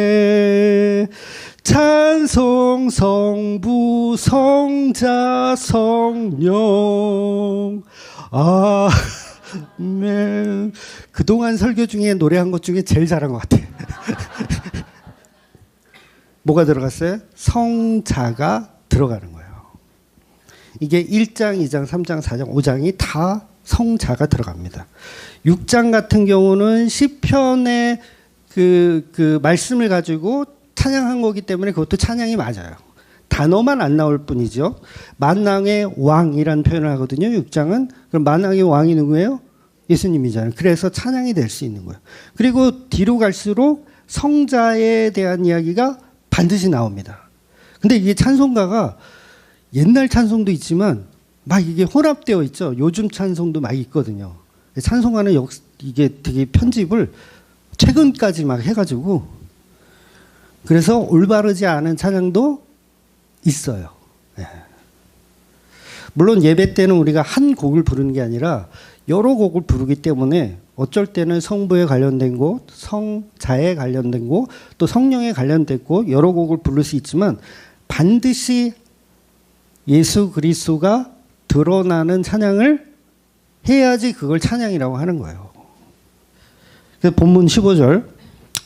A: 찬송 성부 성자 성령 아멘. 그동안 설교 중에 노래한 것 중에 제일 잘한 것 같아. 뭐가 들어갔어요? 성자가 들어가는 거예요. 이게 1장, 2장, 3장, 4장, 5장이 다 성자가 들어갑니다. 6장 같은 경우는 시편의 그 말씀을 가지고 찬양한 거기 때문에 그것도 찬양이 맞아요. 단어만 안 나올 뿐이죠. 만왕의 왕이라는 표현을 하거든요. 6장은. 그럼 만왕의 왕이 누구예요? 예수님이잖아요. 그래서 찬양이 될 수 있는 거예요. 그리고 뒤로 갈수록 성자에 대한 이야기가 반드시 나옵니다. 근데 이게 찬송가가 옛날 찬송도 있지만 막 이게 혼합되어 있죠. 요즘 찬송도 막 있거든요. 찬송가는 이게 되게 편집을 최근까지 막 해가지고, 그래서 올바르지 않은 찬양도 있어요. 네. 물론 예배 때는 우리가 한 곡을 부르는 게 아니라 여러 곡을 부르기 때문에 어쩔 때는 성부에 관련된 곡, 성자에 관련된 곡, 또 성령에 관련된 곡, 여러 곡을 부를 수 있지만 반드시 예수 그리스도가 드러나는 찬양을 해야지 그걸 찬양이라고 하는 거예요. 그래서 본문 15절,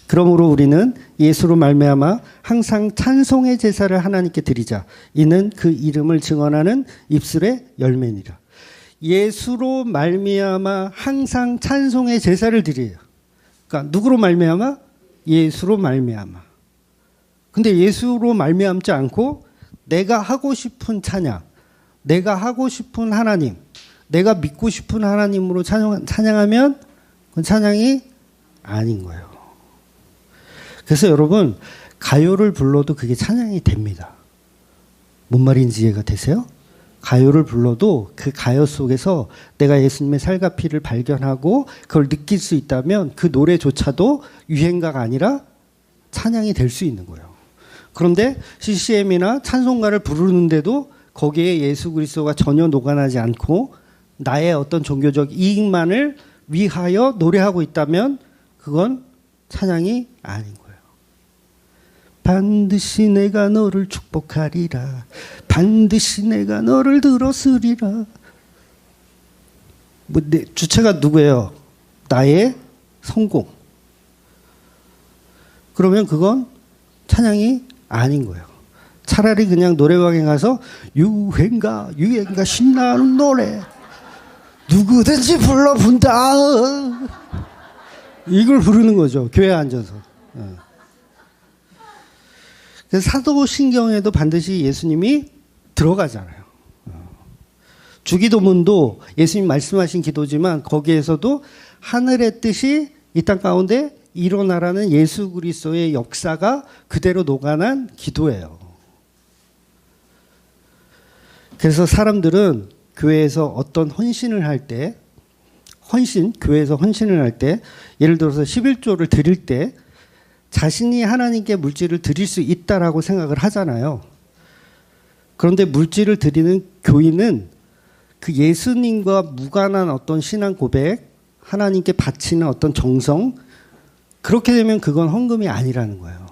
A: 그러므로 우리는 예수로 말미암아 항상 찬송의 제사를 하나님께 드리자. 이는 그 이름을 증언하는 입술의 열매니라. 예수로 말미암아 항상 찬송의 제사를 드려요. 그러니까 누구로 말미암아? 예수로 말미암아. 근데 예수로 말미암지 않고 내가 하고 싶은 찬양, 내가 하고 싶은 하나님, 내가 믿고 싶은 하나님으로 찬양하면 그건 찬양이 아닌 거예요. 그래서 여러분, 가요를 불러도 그게 찬양이 됩니다. 뭔 말인지 이해가 되세요? 가요를 불러도 그 가요 속에서 내가 예수님의 살과 피를 발견하고 그걸 느낄 수 있다면 그 노래조차도 유행가가 아니라 찬양이 될 수 있는 거예요. 그런데 CCM이나 찬송가를 부르는데도 거기에 예수 그리스도가 전혀 녹아나지 않고 나의 어떤 종교적 이익만을 위하여 노래하고 있다면 그건 찬양이 아닌 거예요. 반드시 내가 너를 축복하리라. 반드시 내가 너를 들었으리라. 주체가 누구예요? 나의 성공. 그러면 그건 찬양이 아닌 거예요. 차라리 그냥 노래방에 가서 유행가 신나는 노래 누구든지 불러본다. 이걸 부르는 거죠. 교회에 앉아서. 그래서 사도신경에도 반드시 예수님이 들어가잖아요. 주기도문도 예수님 말씀하신 기도지만 거기에서도 하늘의 뜻이 이 땅 가운데 일어나라는 예수 그리스도의 역사가 그대로 녹아난 기도예요. 그래서 사람들은 교회에서 어떤 헌신을 할 때, 교회에서 헌신을 할 때, 예를 들어서 11조를 드릴 때 자신이 하나님께 물질을 드릴 수 있다라고 생각을 하잖아요. 그런데 물질을 드리는 교인은 그 예수님과 무관한 어떤 신앙 고백, 하나님께 바치는 어떤 정성, 그렇게 되면 그건 헌금이 아니라는 거예요.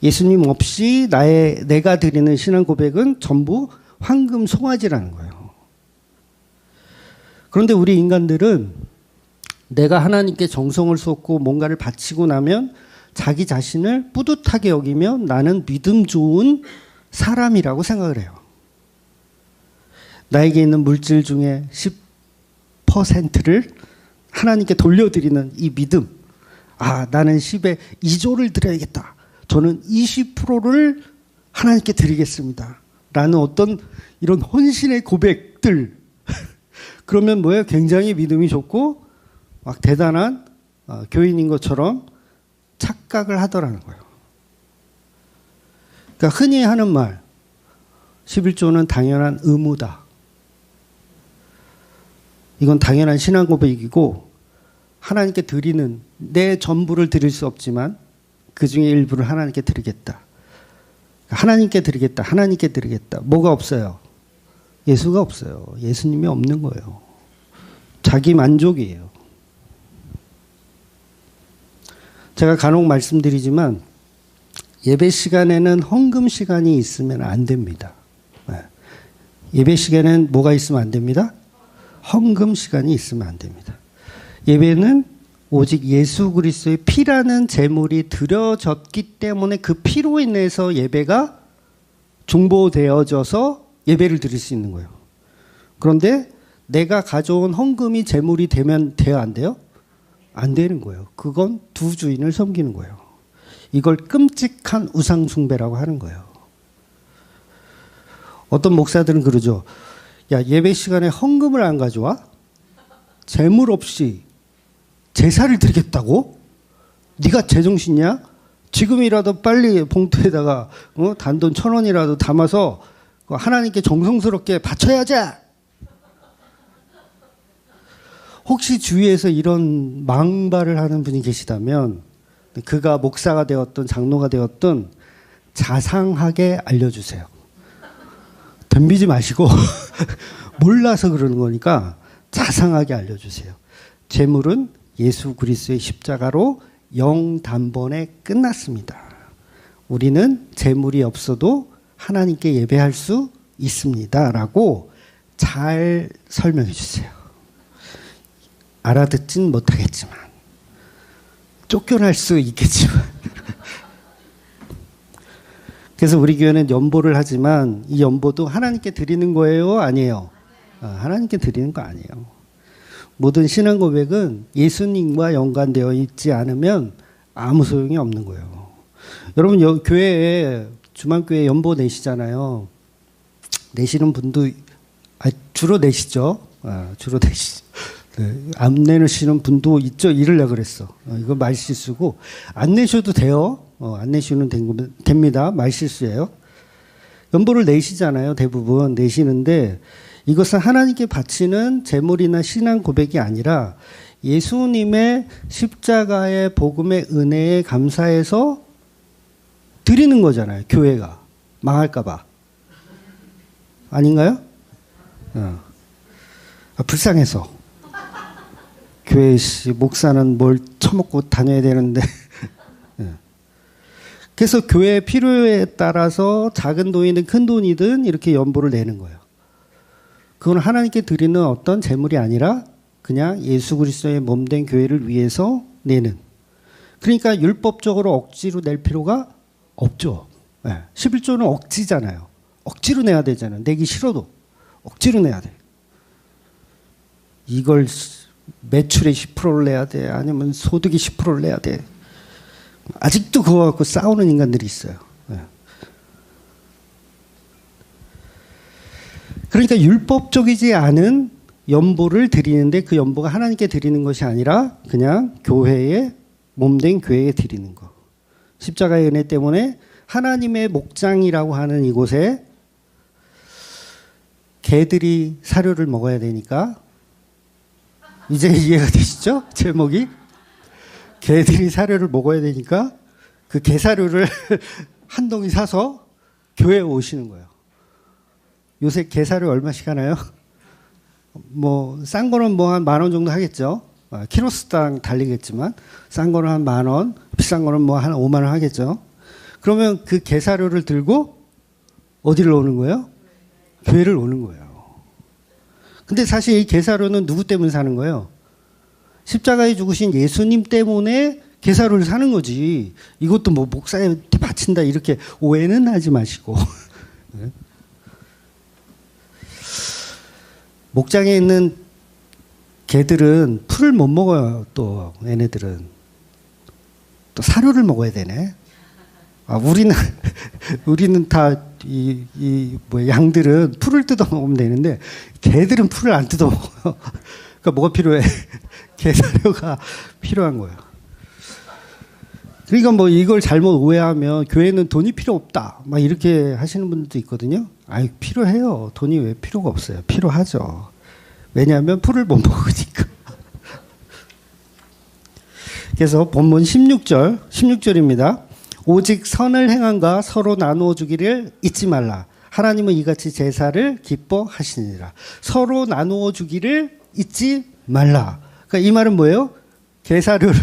A: 예수님 없이 내가 드리는 신앙 고백은 전부 황금 송아지라는 거예요. 그런데 우리 인간들은 내가 하나님께 정성을 쏟고 뭔가를 바치고 나면 자기 자신을 뿌듯하게 여기며 나는 믿음 좋은 사람이라고 생각을 해요. 나에게 있는 물질 중에 10%를 하나님께 돌려드리는 이 믿음. 아, 나는 10에 2조를 드려야겠다. 저는 20%를 하나님께 드리겠습니다. 라는 어떤 이런 헌신의 고백들. 그러면 뭐예요? 굉장히 믿음이 좋고 막 대단한 교인인 것처럼 착각을 하더라는 거예요. 그러니까 흔히 하는 말, 11조는 당연한 의무다. 이건 당연한 신앙 고백이고 하나님께 드리는 내 전부를 드릴 수 없지만 그 중에 일부를 하나님께 드리겠다. 하나님께 드리겠다. 하나님께 드리겠다. 뭐가 없어요? 예수가 없어요. 예수님이 없는 거예요. 자기 만족이에요. 제가 간혹 말씀드리지만 예배 시간에는 헌금 시간이 있으면 안 됩니다. 예배 시간에는 뭐가 있으면 안 됩니다? 헌금 시간이 있으면 안 됩니다. 예배는 오직 예수 그리스도의 피라는 제물이 드려졌기 때문에 그 피로 인해서 예배가 중보되어져서 예배를 드릴 수 있는 거예요. 그런데 내가 가져온 헌금이 제물이 되면 돼야 안 돼요? 안 되는 거예요. 그건 두 주인을 섬기는 거예요. 이걸 끔찍한 우상 숭배라고 하는 거예요. 어떤 목사들은 그러죠. 야, 예배 시간에 헌금을 안 가져와? 제물 없이 제사를 드리겠다고? 네가 제정신이야? 지금이라도 빨리 봉투에다가 단돈 1,000원이라도 담아서 하나님께 정성스럽게 바쳐야지. 혹시 주위에서 이런 망발을 하는 분이 계시다면 그가 목사가 되었든 장로가 되었든 자상하게 알려주세요. 덤비지 마시고 몰라서 그러는 거니까 자상하게 알려주세요. 재물은 예수 그리스도의 십자가로 영단번에 끝났습니다. 우리는 재물이 없어도 하나님께 예배할 수 있습니다. 라고 잘 설명해 주세요. 알아듣진 못하겠지만 쫓겨날 수 있겠지만 그래서 우리 교회는 연보를 하지만 이 연보도 하나님께 드리는 거예요? 아니에요? 하나님께 드리는 거 아니에요. 모든 신앙 고백은 예수님과 연관되어 있지 않으면 아무 소용이 없는 거예요. 여러분 교회에 주만교회 연보 내시잖아요. 내시는 분도 주로 내시죠. 주로 내시죠. 네, 안 내시는 분도 있죠. 이러려고 그랬어. 이거 말실수고 안 내셔도 돼요. 안 내시면 됩니다. 말실수예요. 연보를 내시잖아요. 대부분 내시는데 이것은 하나님께 바치는 제물이나 신앙 고백이 아니라 예수님의 십자가의 복음의 은혜에 감사해서 드리는 거잖아요. 교회가 망할까 봐. 아닌가요? 불쌍해서. 교회 목사는 뭘 처먹고 다녀야 되는데. 그래서 교회 필요에 따라서 작은 돈이든 큰 돈이든 이렇게 연보를 내는 거예요. 그건 하나님께 드리는 어떤 제물이 아니라 그냥 예수 그리스도의 몸된 교회를 위해서 내는. 그러니까 율법적으로 억지로 낼 필요가 없죠. 11조는 억지잖아요. 억지로 내야 되잖아요. 내기 싫어도 억지로 내야 돼. 이걸 매출의 10%를 내야 돼? 아니면 소득의 10%를 내야 돼? 아직도 그거 갖고 싸우는 인간들이 있어요. 그러니까 율법적이지 않은 연보를 드리는데 그 연보가 하나님께 드리는 것이 아니라 그냥 교회에 몸된 교회에 드리는 거. 십자가의 은혜 때문에 하나님의 목장이라고 하는 이곳에 개들이 사료를 먹어야 되니까 이제 이해가 되시죠? 제목이 개들이 사료를 먹어야 되니까 그 개사료를 한 동이 사서 교회에 오시는 거예요. 요새 개사료 얼마씩 하나요? 뭐 싼 거는 뭐 한 10,000원 정도 하겠죠. 키로수당 달리겠지만 싼 거는 한 10,000원, 비싼 거는 뭐 한 50,000원 하겠죠. 그러면 그 개사료를 들고 어디를 오는 거예요? 교회를 오는 거예요. 근데 사실 이 개사료는 누구 때문에 사는 거예요? 십자가에 죽으신 예수님 때문에 개사료를 사는 거지. 이것도 뭐 목사한테 바친다 이렇게 오해는 하지 마시고. 목장에 있는 개들은 풀을 못 먹어요. 또 얘네들은 또 사료를 먹어야 되네. 우리는 다 뭐 양들은 풀을 뜯어 먹으면 되는데 개들은 풀을 안 뜯어 먹어요. 그러니까 뭐가 필요해? 개사료가 필요한 거예요. 그러니까 뭐 이걸 잘못 오해하면 교회는 돈이 필요 없다 막 이렇게 하시는 분들도 있거든요. 아이 필요해요. 돈이 왜 필요가 없어요? 필요하죠. 왜냐하면 풀을 못 먹으니까. 그래서 본문 16절입니다. 오직 선을 행함과 서로 나누어 주기를 잊지 말라. 하나님은 이같이 제사를 기뻐하시니라. 서로 나누어 주기를 잊지 말라. 그러니까 이 말은 뭐예요? 개사료를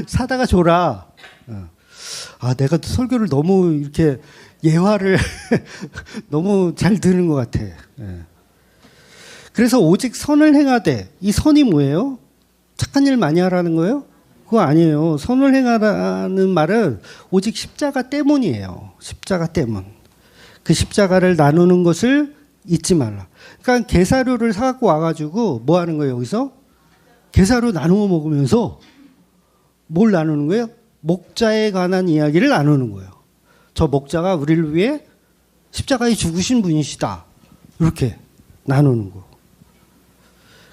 A: 사다가 줘라. 내가 설교를 너무 이렇게 예화를 너무 잘 듣는 것 같아. 그래서 오직 선을 행하되, 이 선이 뭐예요? 착한 일 많이 하라는 거예요? 그거 아니에요. 선을 행하라는 말은 오직 십자가 때문이에요. 십자가 때문. 그 십자가를 나누는 것을 잊지 말라. 그러니까 게사료를 사갖고 와가지고 뭐 하는 거예요, 여기서? 게사료 나누어 먹으면서 뭘 나누는 거예요? 목자에 관한 이야기를 나누는 거예요. 저 목자가 우리를 위해 십자가에 죽으신 분이시다. 이렇게 나누는 거.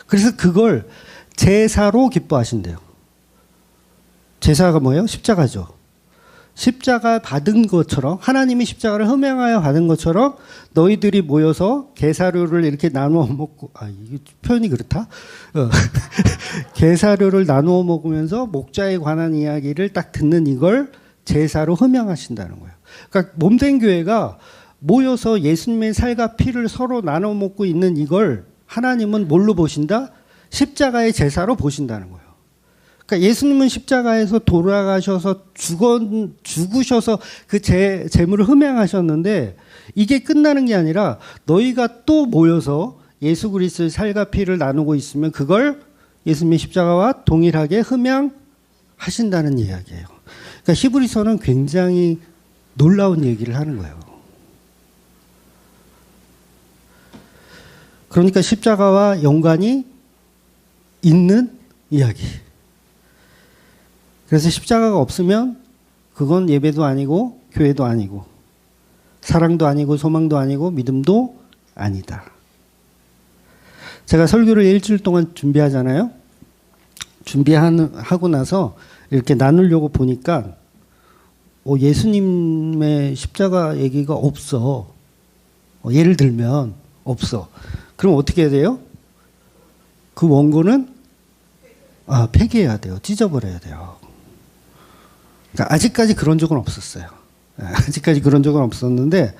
A: 그래서 그걸 제사로 기뻐하신대요. 제사가 뭐예요? 십자가죠. 십자가 받은 것처럼, 하나님이 십자가를 흠양하여 받은 것처럼 너희들이 모여서 게사료를 이렇게 나누어 먹고, 이게 표현이 그렇다? 게사료를 나누어 먹으면서 목자에 관한 이야기를 딱 듣는 이걸 제사로 흠양하신다는 거예요. 그러니까 몸된 교회가 모여서 예수님의 살과 피를 서로 나눠 먹고 있는 이걸 하나님은 뭘로 보신다? 십자가의 제사로 보신다는 거예요. 그러니까 예수님은 십자가에서 돌아가셔서 죽으셔서 그 재물을 흠양하셨는데 이게 끝나는 게 아니라 너희가 또 모여서 예수 그리스도의 살과 피를 나누고 있으면 그걸 예수님의 십자가와 동일하게 흠양하신다는 이야기예요. 그러니까 히브리서는 굉장히 놀라운 얘기를 하는 거예요. 그러니까 십자가와 연관이 있는 이야기. 그래서 십자가가 없으면 그건 예배도 아니고 교회도 아니고 사랑도 아니고 소망도 아니고 믿음도 아니다. 제가 설교를 일주일 동안 준비하잖아요. 준비하고 나서 이렇게 나누려고 보니까 예수님의 십자가 얘기가 없어. 예를 들면 없어. 그럼 어떻게 해야 돼요? 그 원고는 폐기해야 돼요. 찢어버려야 돼요. 그러니까 아직까지 그런 적은 없었어요. 아직까지 그런 적은 없었는데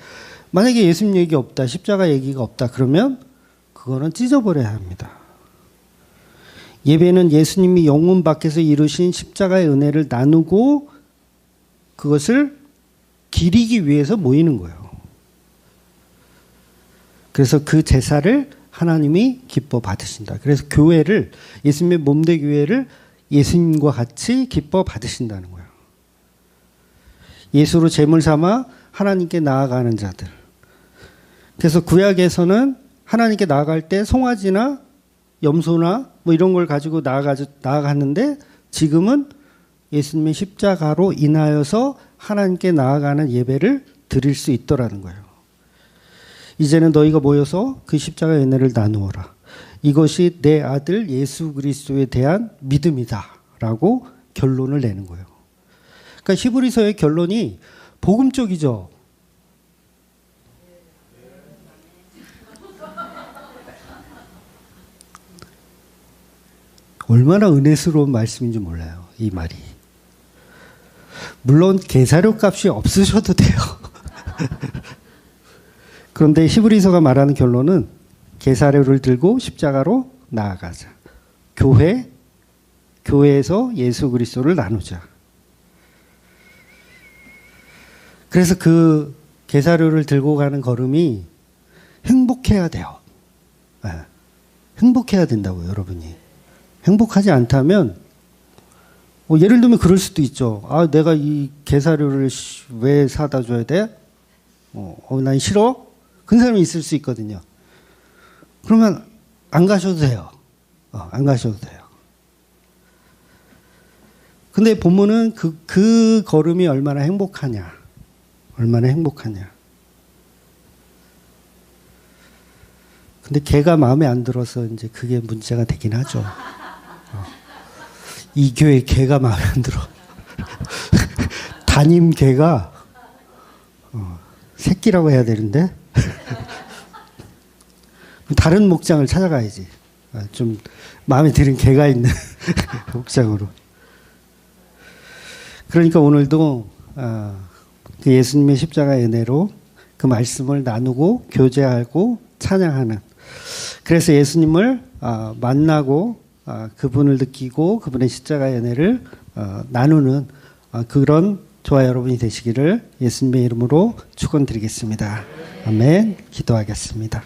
A: 만약에 예수님 얘기 없다, 십자가 얘기가 없다 그러면 그거는 찢어버려야 합니다. 예배는 예수님이 영혼 밖에서 이루신 십자가의 은혜를 나누고 그것을 기리기 위해서 모이는 거예요. 그래서 그 제사를 하나님이 기뻐 받으신다. 그래서 교회를, 예수님의 몸된 교회를 예수님과 같이 기뻐 받으신다는 거예요. 예수로 제물 삼아 하나님께 나아가는 자들. 그래서 구약에서는 하나님께 나아갈 때 송아지나 염소나 뭐 이런 걸 가지고 나아갔는데 지금은 예수님의 십자가로 인하여서 하나님께 나아가는 예배를 드릴 수 있더라는 거예요. 이제는 너희가 모여서 그 십자가의 은혜를 나누어라. 이것이 내 아들 예수 그리스도에 대한 믿음이다 라고 결론을 내는 거예요. 그러니까 히브리서의 결론이 복음 쪽이죠. 얼마나 은혜스러운 말씀인지 몰라요. 이 말이. 물론 계사료 값이 없으셔도 돼요. 그런데 히브리서가 말하는 결론은 계사료를 들고 십자가로 나아가자. 교회에서 예수 그리스도를 나누자. 그래서 그 계사료를 들고 가는 걸음이 행복해야 돼요. 네. 행복해야 된다고요, 여러분이. 행복하지 않다면 예를 들면 그럴 수도 있죠. 내가 이 계사료를 왜 사다 줘야 돼? 난 싫어? 그런 사람이 있을 수 있거든요. 그러면 안 가셔도 돼요. 안 가셔도 돼요. 근데 본문은 그 걸음이 얼마나 행복하냐. 얼마나 행복하냐. 근데 걔가 마음에 안 들어서 이제 그게 문제가 되긴 하죠. 이 교회 걔가 마음에 안 들어. 담임 걔가 새끼라고 해야 되는데 다른 목장을 찾아가야지. 좀 마음에 드는 개가 있는 목장으로. 그러니까 오늘도 그 예수님의 십자가의 은혜로 그 말씀을 나누고 교제하고 찬양하는, 그래서 예수님을 만나고 그분을 느끼고 그분의 십자가의 은혜를 나누는 그런 저와 여러분이 되시기를 예수님의 이름으로 축원드리겠습니다. 아멘. 기도하겠습니다.